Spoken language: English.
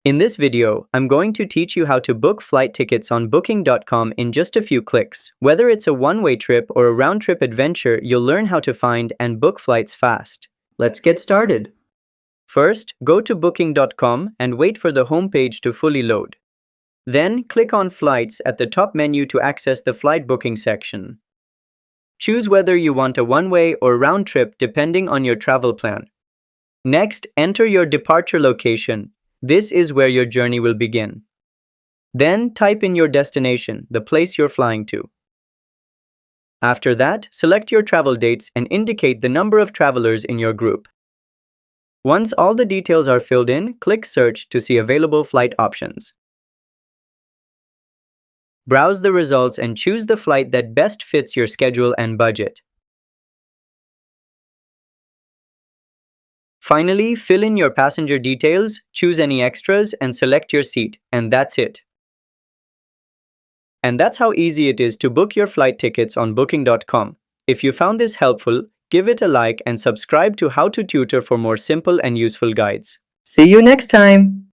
In this video, I'm going to teach you how to book flight tickets on Booking.com in just a few clicks. Whether it's a one-way trip or a round-trip adventure, you'll learn how to find and book flights fast. Let's get started. First, go to Booking.com and wait for the homepage to fully load. Then, click on Flights at the top menu to access the flight booking section. Choose whether you want a one-way or round trip depending on your travel plan. Next, enter your departure location. This is where your journey will begin. Then type in your destination, the place you're flying to. After that, select your travel dates and indicate the number of travelers in your group. Once all the details are filled in, click Search to see available flight options. Browse the results and choose the flight that best fits your schedule and budget. Finally, fill in your passenger details, choose any extras, and select your seat, and that's it. And that's how easy it is to book your flight tickets on Booking.com. If you found this helpful, give it a like and subscribe to How to Tutor for more simple and useful guides. See you next time!